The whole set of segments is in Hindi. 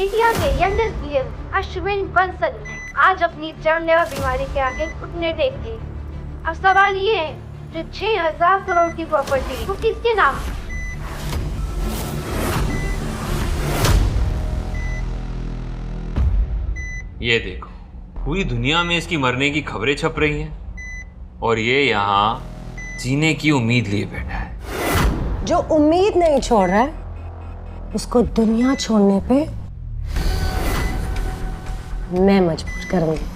इंडिया के यंगेस्ट पीएम अश्विन बंसल ने आज अपनी जानलेवा बीमारी के आगे घुटने टेक दिए। अब सवाल ये है, जो 6,000 करोड़ की प्रॉपर्टी वो किसके नाम है? ये देखो, पूरी दुनिया में इसकी मरने की खबरें छप रही हैं और ये यहाँ जीने की उम्मीद लिए बैठा है। जो उम्मीद नहीं छोड़ रहा है उसको दुनिया छोड़ने पे मैं मजबूर करूंगी।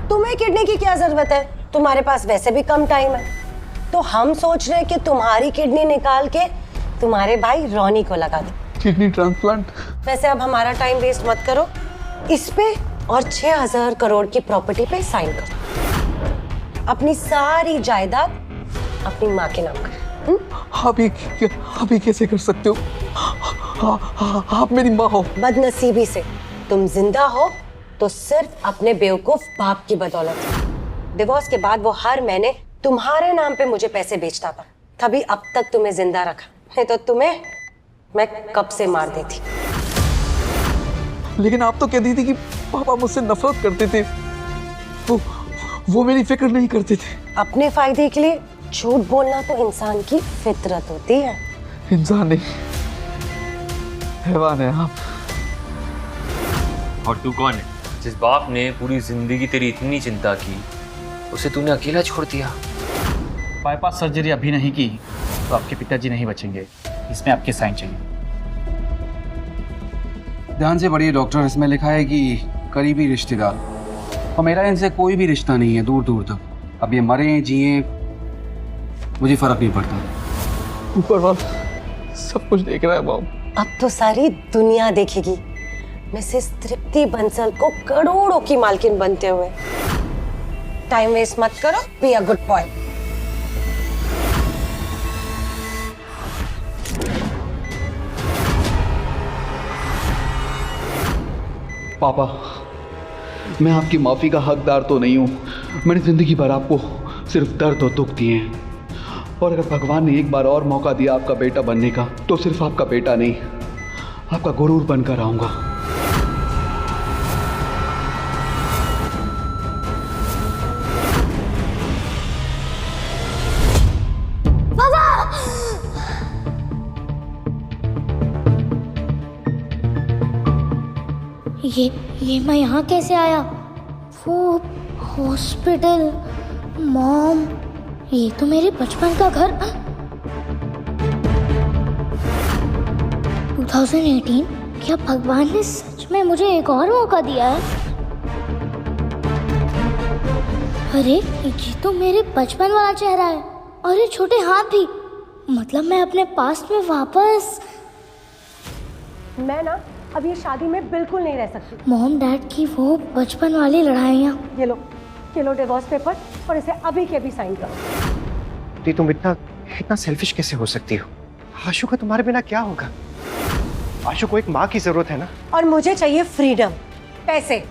तुम्हें किडनी की क्या जरूरत है? तुम्हारे पास वैसे भी कम टाइम है। तो हम सोच रहे हैं कि तुम्हारी किडनी निकाल के तुम्हारे भाई रॉनी को लगा दो। Kidney transplant? वैसे अब हमारा टाइम वेस्ट मत करो, इस पे और 6,000 करोड़ की प्रॉपर्टी पे साइन करो। अपनी सारी जायदाद अपनी माँ के नाम करो। आप ये कैसे कर सकते हो? आप मेरी माँ हो। बदनसीबी से तुम जिंदा हो तो सिर्फ अपने बेवकूफ बाप की बदौलत। डिवोर्स के बाद वो हर महीने तुम्हारे नाम पे मुझे पैसे बेचता था, तभी अब तक तुम्हें जिंदा रखा, नहीं तो तुम्हें मैं कब से मार देती। लेकिन आप तो कहती थी कि पापा मुझसे नफरत करते थे, वो मेरी फिक्र नहीं करते थे। अपने फायदे के लिए झूठ बोलना तो इंसान की फितरत होती है। इंसान नहीं, हैवान है आप। और तू कौन है? जिस बाप ने पूरी जिंदगी तेरी इतनी चिंता की, उसे तूने अकेला छोड़ दिया। बाईपास सर्जरी अभी नहीं की तो आपके पिताजी नहीं बचेंगे। इसमें आपके साइन चाहिए। ध्यान से पढ़िए डॉक्टर, इसमें लिखा है कि करीबी रिश्तेदार, और मेरा इनसे कोई भी रिश्ता नहीं है दूर दूर तक। अब ये मरे जिए मुझे फर्क नहीं पड़ता। ऊपर वाला सब कुछ देख रहा है मॉम। अब तो सारी दुनिया देखेगी मिसेस तृप्ति बंसल को करोड़ों की मालकिन बनते हुए। टाइम वेस्ट मत करो, बी अ गुड बॉय। पापा, मैं आपकी माफी का हकदार तो नहीं हूँ। मैंने जिंदगी भर आपको सिर्फ दर्द और दुख दिए हैं, और अगर भगवान ने एक बार और मौका दिया आपका बेटा बनने का, तो सिर्फ आपका बेटा नहीं, आपका गुरूर बनकर आऊंगा। ये मैं यहाँ कैसे आया? वो हॉस्पिटल, मॉम, ये तो मेरे बचपन का घर। 2018? क्या भगवान ने सच में मुझे एक और मौका दिया है? अरे ये तो मेरे बचपन वाला चेहरा है, और ये छोटे हाथ भी। मतलब मैं अपने पास्ट में वापस। मैं ना अब ये शादी में बिल्कुल नहीं रह सकती। मॉम डैड की वो बचपन वाली लड़ाइयाँ। ये लो डिवोर्स पेपर, और इसे अभी के अभी साइन करो। तुम इतना सेल्फिश कैसे हो सकती हो? आशु का तुम्हारे बिना क्या होगा? आशु को एक माँ की जरूरत है ना। और मुझे चाहिए फ्रीडम, पैसे।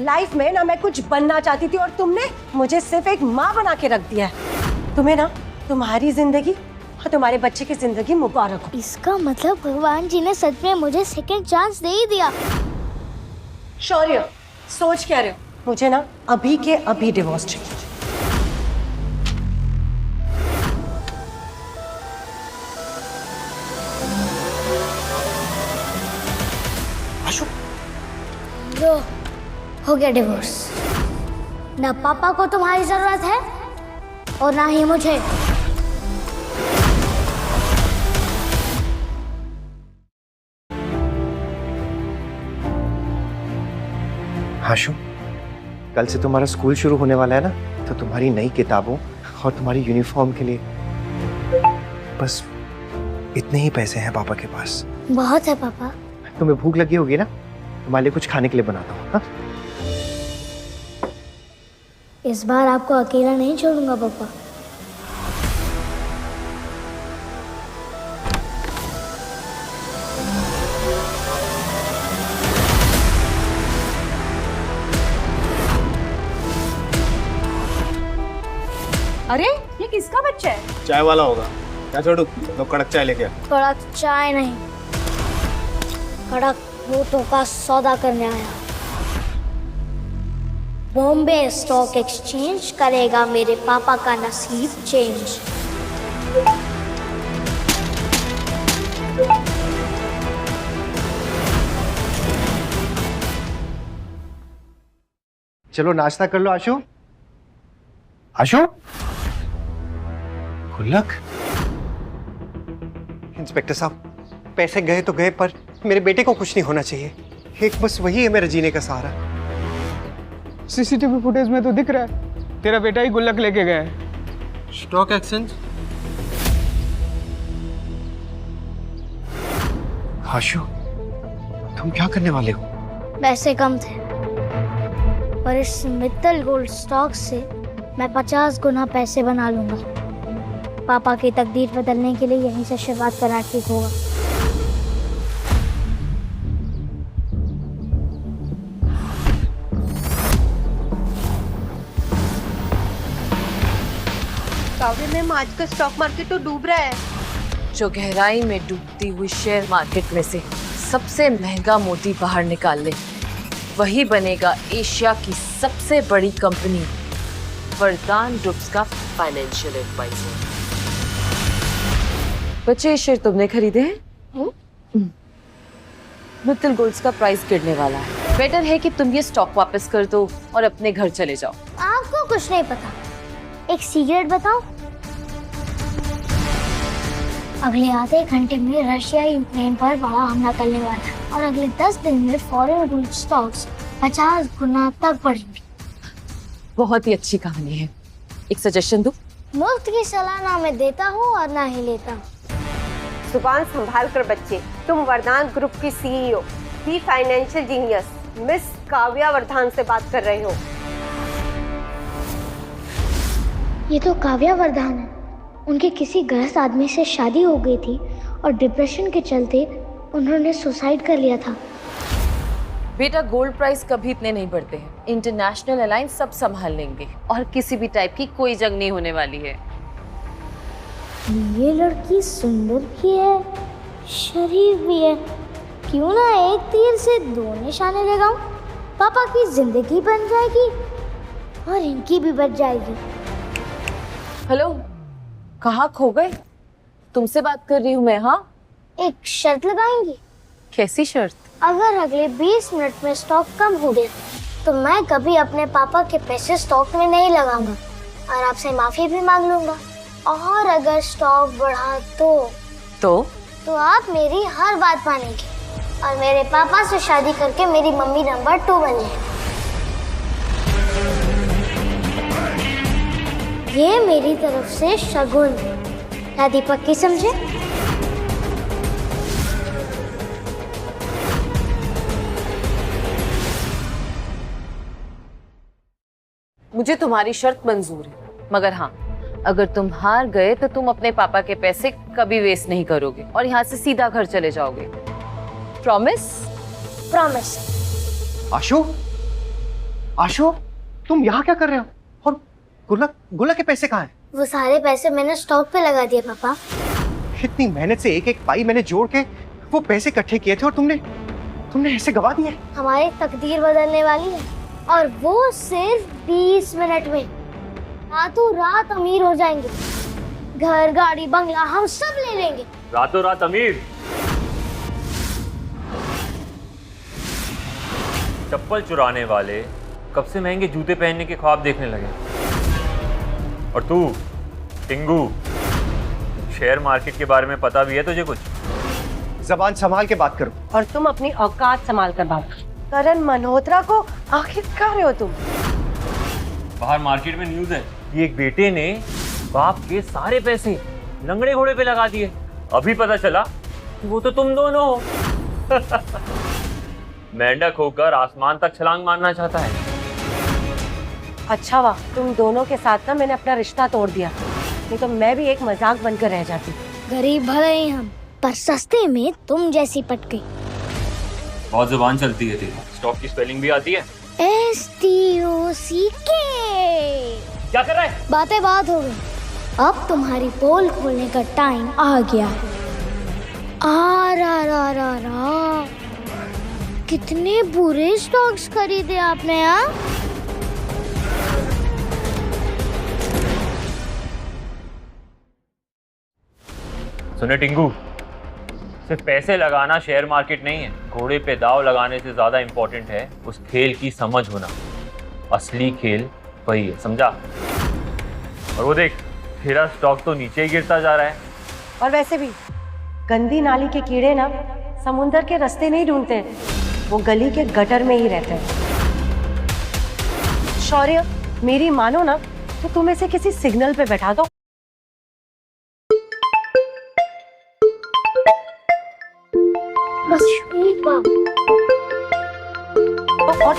लाइफ में ना मैं कुछ बनना चाहती थी, और तुमने मुझे सिर्फ एक माँ बना के रख दिया है। तुम्हें ना तुम्हारी जिंदगी और तुम्हारे बच्चे की जिंदगी मुबारक हो। इसका मतलब भगवान जी ने सच में मुझे सेकंड चांस दे ही दिया। शौर्य, सोच क्या रहे हो? मुझे ना अभी के अभी डिवोर्स चाहिए। आशु, लो, हो गया डिवोर्स। ना पापा को तुम्हारी जरूरत है और ना ही मुझे। आशु, कल से तुम्हारा स्कूल शुरू होने वाला है ना, तो तुम्हारी नई किताबों और तुम्हारी यूनिफॉर्म के लिए बस इतने ही पैसे हैं पापा के पास। बहुत है पापा। तुम्हें भूख लगी होगी ना, तुम्हारे लिए कुछ खाने के लिए बनाता हूँ। हाँ? इस बार आपको अकेला नहीं छोड़ूंगा पापा। अरे ये किसका बच्चा है? चाय वाला होगा। क्या छोड़ू? तो कड़क चाय लेके आ। थोड़ा चाय नहीं। कड़क नोटों का सौदा करने आया। बॉम्बे स्टॉक एक्सचेंज करेगा मेरे पापा का नसीब चेंज। चलो नाश्ता कर लो आशु। आशु, गुल्लक। इंस्पेक्टर साहब, पैसे गए तो गए, पर मेरे बेटे को कुछ नहीं होना चाहिए। एक बस वही है मेरा जीने का सहारा। सीसीटीवी फुटेज में तो दिख रहा है तेरा बेटा ही गुल्लक लेके गया है। Stock exchange? आशु, तुम क्या करने वाले हो? पैसे कम थे और इस मित्तल गोल्ड स्टॉक से मैं 50 गुना पैसे बना लूंगा। पापा की तकदीर बदलने के लिए यहीं से शुरुआत करना ठीक होगा। काव्य मैम, आज का स्टॉक मार्केट तो डूब रहा है। जो गहराई में डूबती हुई शेयर मार्केट में से सबसे महंगा मोती बाहर निकाल ले, वही बनेगा एशिया की सबसे बड़ी कंपनी वरदान ग्रुप्स का फाइनेंशियल एडवाइजर। बच्चे, ये शेयर तुमने खरीदे हैं? मित्तल गोल्ड्स का प्राइस गिरने वाला है। बेटर है कि तुम ये स्टॉक वापस कर दो और अपने घर चले जाओ। आपको कुछ नहीं पता। एक सीक्रेट बताओ, अगले आधे घंटे में रशिया यूक्रेन पर बड़ा हमला करने वाला है और अगले 10 दिन में फॉरेन गोल्ड स्टॉक्स 50 गुना तक बढ़ेंगे। बहुत ही अच्छी कहानी है। एक सजेशन दूं? मुफ्त की सलाह ना मैं देता हूँ और ना ही लेता हूँ। जुबान संभाल कर बच्चे, तुम वरदान ग्रुप की सीईओ, की फाइनेंशियल जीनियस मिस काव्या वर्धान से बात कर रहे हो। ये तो काव्या वर्धान है। उनके किसी गलत आदमी से शादी हो गई थी और डिप्रेशन के चलते उन्होंने सुसाइड कर लिया था। बेटा, गोल्ड प्राइस कभी इतने नहीं बढ़ते हैं। इंटरनेशनल अलायंस सब संभाल लेंगे और किसी भी टाइप की कोई जंग नहीं होने वाली है। ये लड़की सुंदर भी है, शरीफ भी है। क्यों ना एक तीर से 2 निशाने लगाऊं? पापा की जिंदगी बन जाएगी और इनकी भी बच जाएगी। हेलो, कहाँ खो गए? तुमसे बात कर रही हूँ मैं। हाँ, एक शर्त लगाएंगी? कैसी शर्त? अगर अगले 20 मिनट में स्टॉक कम हो गया तो मैं कभी अपने पापा के पैसे स्टॉक में नहीं लगाऊंगा और आपसे माफी भी मांग लूंगा। और अगर स्टॉक बढ़ा तो आप मेरी हर बात मानेंगे और मेरे पापा से शादी करके मेरी मम्मी नंबर 2 बने। ये मेरी तरफ से शगुन है। दीपक की समझे? मुझे तुम्हारी शर्त मंजूर है, मगर हाँ, अगर तुम हार गए तो तुम अपने पापा के पैसे कभी वेस्ट नहीं करोगे और यहाँ से सीधा घर चले जाओगे। प्रॉमिस? प्रॉमिस। आशु, आशु, तुम यहाँ क्या कर रहे हो? और गुल्लक के पैसे कहाँ हैं? वो सारे पैसे मैंने स्टॉक पे लगा दिए पापा। इतनी मेहनत से एक एक पाई मैंने जोड़ के वो पैसे इकट्ठे किए थे और तुमने ऐसे गवा दिए। हमारी तकदीर बदलने वाली है और वो सिर्फ 20 मिनट में। रातों रात अमीर हो जाएंगे। घर, गाड़ी, बंगला हम सब ले लेंगे। रातों रात अमीर? चप्पल चुराने वाले कब से महंगे जूते पहनने के ख्वाब देखने लगे। और तू टिंगू, शेयर मार्केट के बारे में पता भी है तुझे कुछ? जबान संभाल के बात करो। और तुम अपनी औकात संभाल कर बात करो। करण मल्होत्रा को आखिर कर रहे हो तुम? बाहर मार्केट में न्यूज़ है कि एक बेटे ने बाप के सारे पैसे लंगड़े घोड़े पे लगा दिए। अभी पता चला कि वो तो तुम दोनों हो। मेंढक होकर आसमान तक छलांग मारना चाहता है। अच्छा वाह, तुम दोनों के साथ ना मैंने अपना रिश्ता तोड़ दिया, नहीं तो मैं भी एक मजाक बनकर रह जाती। गरीब भले ही हम, पर सस्ते में तुम जैसी पट गई। बहुत जुबान चलती है तेरी। स्टॉक की स्पेलिंग भी आती है? STOCK। क्या कर रहा है? बातें बात हो गई, अब तुम्हारी पोल खोलने का टाइम आ गया। कितने बुरे स्टॉक्स खरीदे आपने यहाँ। सुने टिंगू, सिर्फ पैसे लगाना शेयर मार्केट नहीं है, घोड़े पे दाव लगाने से ज्यादा इंपॉर्टेंट है उस खेल की समझ होना। असली खेल वही है, समझा? और वो देख, तेरा स्टॉक तो नीचे ही गिरता जा रहा है। और वैसे भी गंदी नाली के कीड़े ना समुंदर के रास्ते नहीं ढूंढते हैं, वो गली के गटर में ही रहते हैं। शौर्य, मेरी मानो ना तो तुम इसे किसी सिग्नल पे बैठा दो। बस एक बार। और